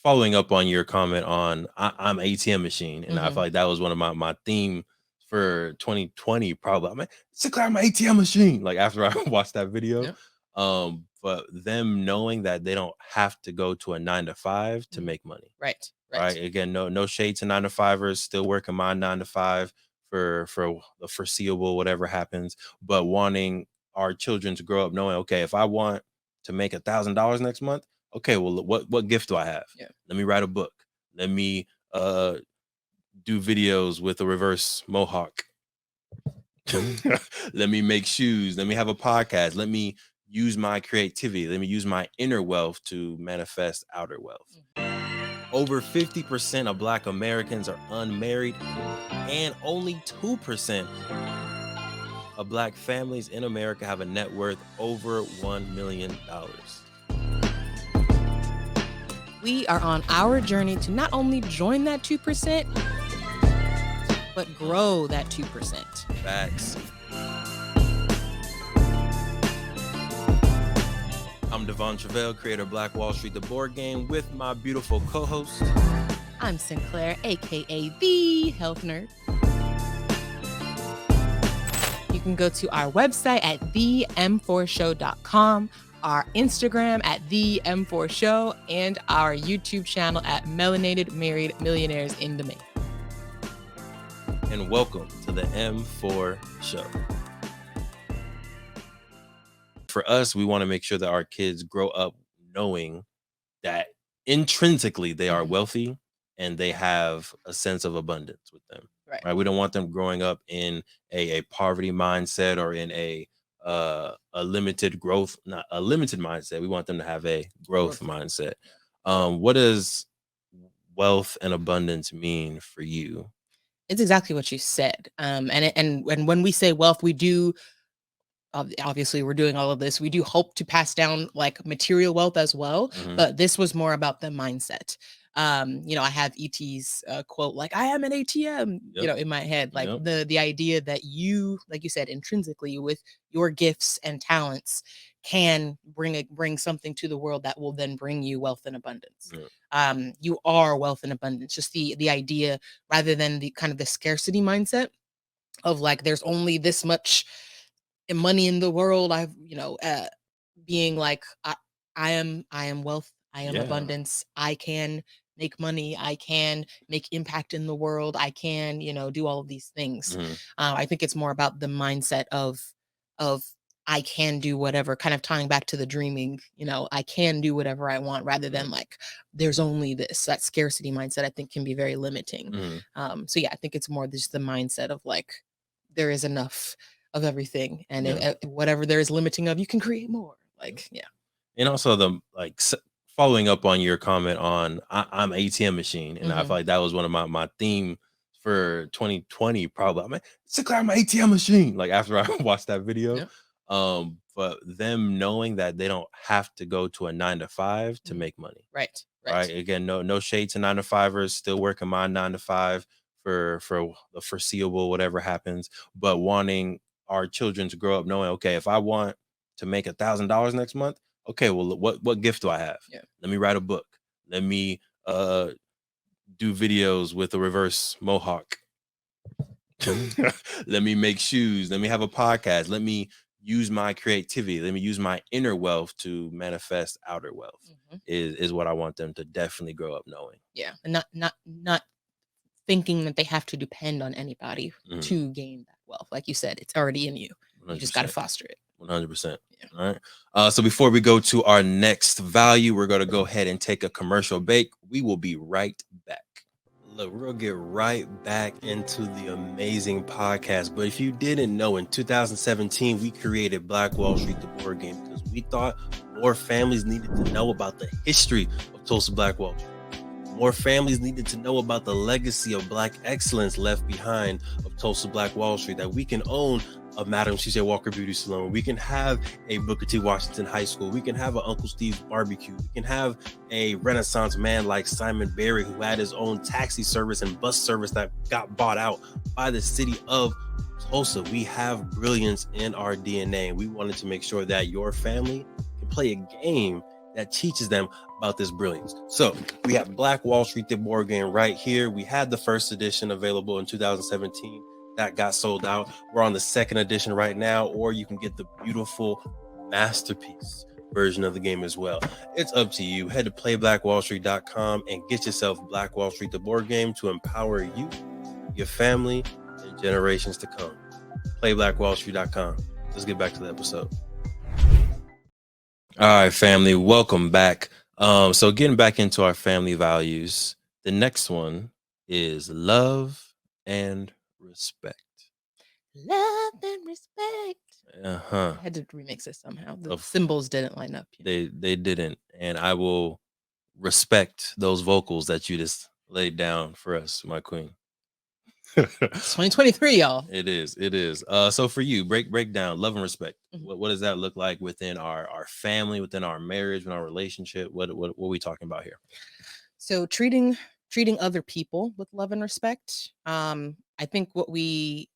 following up on your comment on I'm ATM machine, and I feel like that was one of my theme for 2020. Probably, I'm like, Sinclair, I'm an ATM machine. Like after I watched that video, but them knowing that they don't have to go to a 9 to 5 to make money. Right. Again, no shade to 9 to 5ers. Still working my 9 to 5 for the foreseeable, whatever happens. But wanting our children to grow up knowing, okay, if I want to make $1,000 next month, okay, well, what gift do I have? Let me write a book. Let me do videos with a reverse mohawk. Let me make shoes. Let me have a podcast. Let me use my creativity. Let me use my inner wealth to manifest outer wealth. Over 50% of Black Americans are unmarried, and only 2% of Black families in America have a net worth over $1 million. We are on our journey to not only join that 2%, but grow that 2%. Facts. I'm Devon Truvel, creator of Black Wall Street, the board game, with my beautiful co-host. I'm Sinclair, aka the Health Nerd. You can go to our website at them4show.com, our Instagram at them4show, and our YouTube channel at Melanated Married Millionaires in the Making. And welcome to the M4 Show. For us, we want to make sure that our kids grow up knowing that intrinsically they are wealthy and they have a sense of abundance with them. Right? We don't want them growing up in a poverty mindset or in a limited growth, not a limited mindset. We want them to have a growth mindset. What does wealth and abundance mean for you? It's exactly what you said. And when we say wealth, we do, obviously we're doing all of this, we do hope to pass down like material wealth as well. But this was more about the mindset. I have ET's quote, like, I am an ATM, in my head, like the idea that you, like you said, intrinsically with your gifts and talents can bring something to the world that will then bring you wealth and abundance. You are wealth and abundance. Just the idea, rather than the kind of the scarcity mindset of like, there's only this much money in the world. Being like, I am wealth. I am abundance. I can make money. I can make impact in the world. I can, do all of these things. I think it's more about the mindset of I can do whatever, kind of tying back to the dreaming, I can do whatever I want, rather than like, there's only this. That scarcity mindset, I think, can be very limiting. So yeah, I think it's more just the mindset of like, there is enough of everything, and whatever there is limiting of, you can create more. Like, and also the following up on your comment on I'm ATM machine, and I feel like that was one of my theme for 2020. Probably, I'm like, Sinclair, I'm an ATM machine. Like after I watched that video, but them knowing that they don't have to go to a 9 to 5 to make money. Right. Again, no shade to 9 to 5ers. Still working my 9 to 5 for the foreseeable, whatever happens. But wanting our children to grow up knowing, okay, if I want to make $1,000 next month, okay, well, what gift do I have? Let me write a book. Let me do videos with a reverse mohawk. Let me make shoes. Let me have a podcast. Let me use my creativity. Let me use my inner wealth to manifest outer wealth. Is what I want them to definitely grow up knowing. And not thinking that they have to depend on anybody to gain that wealth. Like you said, it's already in you. 100%. You just got to foster it. 100%. All right. So before we go to our next value, we're going to go ahead and take a commercial break. We will be right back. Look, we're going to get right back into the amazing podcast. But if you didn't know, in 2017, we created Black Wall Street, the board game, because we thought more families needed to know about the history of Tulsa Black Wall Street. More families needed to know about the legacy of Black excellence left behind of Tulsa Black Wall Street, that we can own a Madam C.J. Walker Beauty Salon. We can have a Booker T. Washington High School. We can have an Uncle Steve's Barbecue. We can have a Renaissance man like Simon Berry, who had his own taxi service and bus service that got bought out by the city of Tulsa. We have brilliance in our DNA, and we wanted to make sure that your family can play a game that teaches them about this brilliance. So we have Black Wall Street, the board game right here. We had the first edition available in 2017. That got sold out. We're on the second edition right now, or you can get the beautiful masterpiece version of the game as well. It's up to you. Head to playblackwallstreet.com and get yourself Black Wall Street, the board game, to empower you, your family, and generations to come. Playblackwallstreet.com. Let's get back to the episode. All right, family, welcome back. So getting back into our family values, the next one is love and respect. Love and respect. Uh-huh. I had to remix it somehow. The symbols didn't line up. They didn't, and I will respect those vocals that you just laid down for us, my queen. It's 2023, y'all. It is. So for you, break down love and respect. What does that look like within our family, within our marriage, in our relationship? What are we talking about here? So treating other people with love and respect. I think what we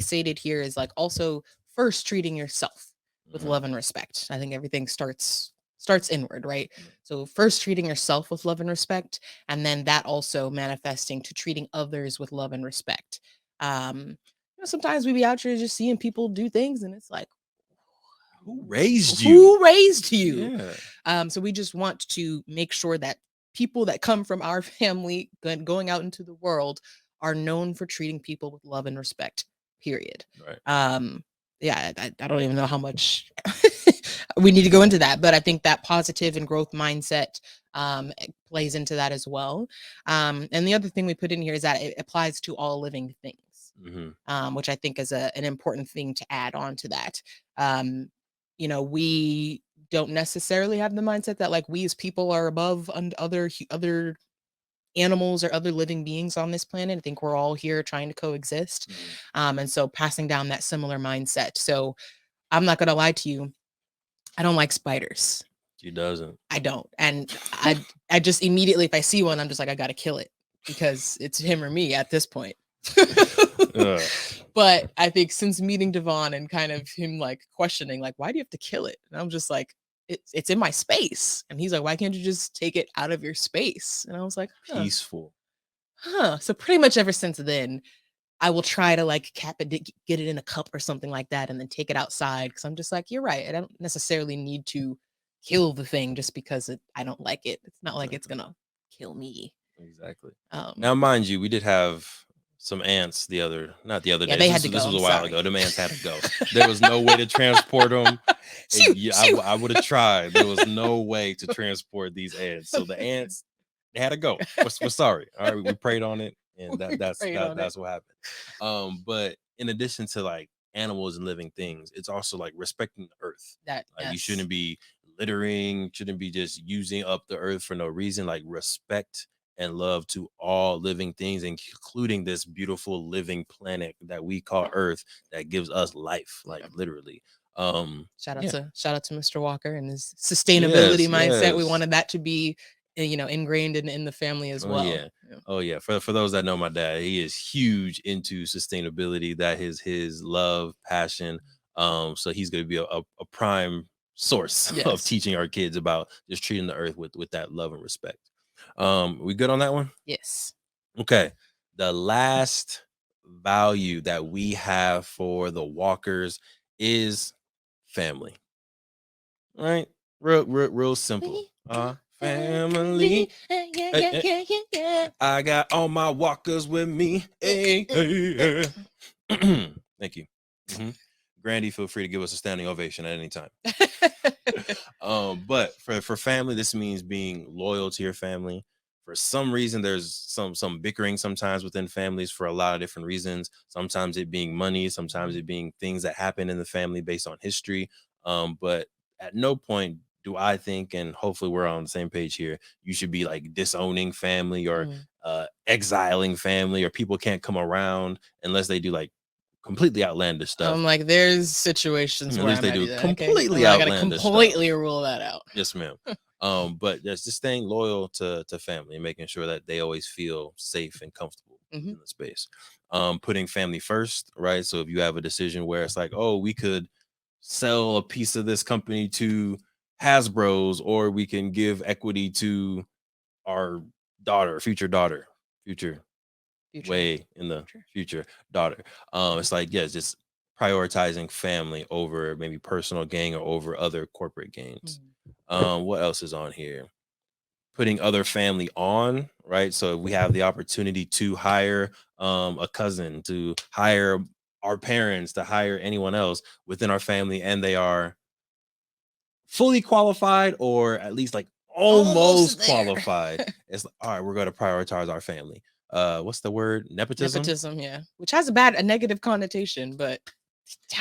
stated here is like also first treating yourself with love and respect. I think everything starts inward, right? So first treating yourself with love and respect, and then that also manifesting to treating others with love and respect. Sometimes we be out here just seeing people do things, and it's like, who raised you? Who raised you? Yeah. So we just want to make sure that people that come from our family going out into the world are known for treating people with love and respect. Period. Right. Yeah, I don't even know how much we need to go into that, but I think that positive and growth mindset plays into that as well. And the other thing we put in here is that it applies to all living things, which I think is an important thing to add on to that. We don't necessarily have the mindset that like we as people are above other animals or other living beings on this planet. I think we're all here trying to coexist. And so passing down that similar mindset. So I'm not going to lie to you. I don't like spiders. She doesn't. I don't. And I just immediately, if I see one, I'm just like, I got to kill it because it's him or me at this point. But I think since meeting Devon and kind of him like questioning, like, why do you have to kill it? And I'm just like, it's in my space. And he's like, why can't you just take it out of your space? And I was like, peaceful. So pretty much ever since then, I will try to like cap it, get it in a cup or something like that, and then take it outside. Cause I'm just like, you're right. I don't necessarily need to kill the thing just because I don't like it. It's not like it's gonna kill me. Exactly. Now, mind you, we did have some ants not the other day. They had to go. This was a while ago. The ants had to go. There was no way to transport them. I would have tried. There was no way to transport these ants. So the ants, they had to go. We're sorry. All right, we prayed on it, and that's what happened. But in addition to like animals and living things, it's also like respecting the earth. You shouldn't be littering, shouldn't be just using up the earth for no reason. Like respect and love to all living things, including this beautiful living planet that we call Earth that gives us life, like literally. Shout out to Mr. Walker and his sustainability mindset. Yes. We wanted that to be ingrained in the family as well. Oh yeah. For those that know my dad, he is huge into sustainability. That is his love, passion. So he's going to be a prime source of teaching our kids about just treating the earth with that love and respect. We good on that one? Yes. Okay. The last value that we have for the Walkers is family. Right? Real simple. Family. I got all my Walkers with me. Thank you. Grandy, feel free to give us a standing ovation at any time. But for family, this means being loyal to your family. For some reason, there's some bickering sometimes within families for a lot of different reasons. Sometimes it being money, sometimes it being things that happen in the family based on history. But at no point do I think, and hopefully we're on the same page here, you should be like disowning family or exiling family, or people can't come around unless they do like completely outlandish stuff. Like there's situations where they do that, completely outlandish stuff. Completely rule that out. Yes, ma'am. But that's just staying loyal to family and making sure that they always feel safe and comfortable in the space. Putting family first, right? So if you have a decision where it's like, oh, we could sell a piece of this company to Hasbro's, or we can give equity to our future way in the future daughter. It's like, yeah, just prioritizing family over maybe personal gain or over other corporate gains. What else is on here? Putting other family on, right? So we have the opportunity to hire a cousin, to hire our parents, to hire anyone else within our family, and they are fully qualified or at least like almost qualified. It's like, all right, we're going to prioritize our family. What's the word? Nepotism, yeah, which has a negative connotation, but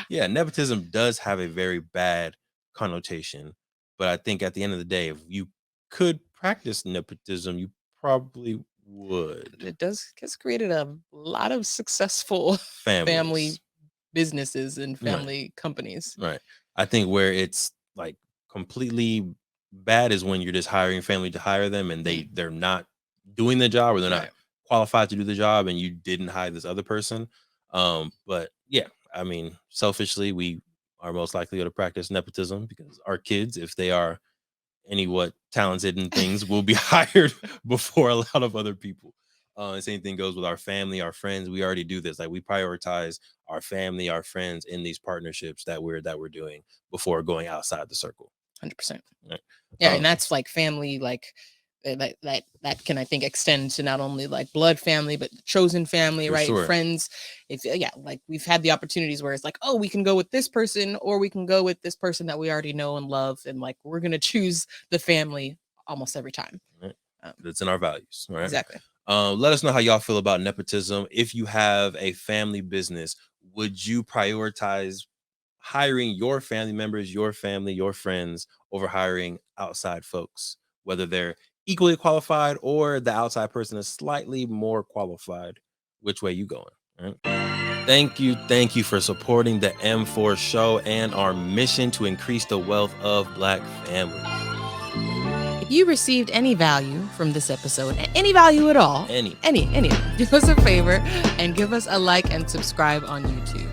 yeah, nepotism does have a very bad connotation. But I think at the end of the day, if you could practice nepotism, you probably would. It has created a lot of successful family businesses and family companies. Right. I think where it's like completely bad is when you're just hiring family to hire them and they're not doing the job, or they're not qualified to do the job, and you didn't hire this other person. But yeah, I mean, selfishly, we are most likely going to practice nepotism because our kids, if they are talented in things, will be hired before a lot of other people. The same thing goes with our family, our friends. We already do this. Like, we prioritize our family, our friends in these partnerships that we're doing before going outside the circle. 100%. Right? Yeah, and that's like family, like that can, I think, extend to not only like blood family, but chosen family, right? Sure. Friends. It's like we've had the opportunities where it's like, oh, we can go with this person, or we can go with this person that we already know and love, and like we're gonna choose the family almost every time. Right. It's in our values, right? Exactly. Let us know how y'all feel about nepotism. If you have a family business, would you prioritize hiring your family members, your family, your friends over hiring outside folks, whether they're equally qualified or the outside person is slightly more qualified? Which way you going? Right? Thank you for supporting the M4 show and our mission to increase the wealth of Black families. If you received any value from this episode, any value at all, any, do us a favor and give us a like and subscribe on YouTube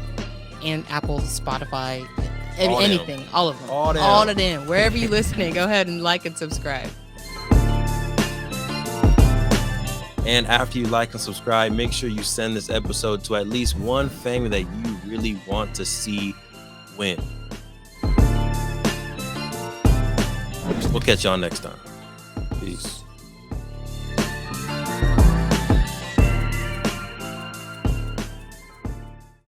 and Apple, Spotify, anything, all of them, all of them, wherever you're listening. Go ahead and like and subscribe. And after you like and subscribe, make sure you send this episode to at least one family that you really want to see win. We'll catch y'all next time. Peace.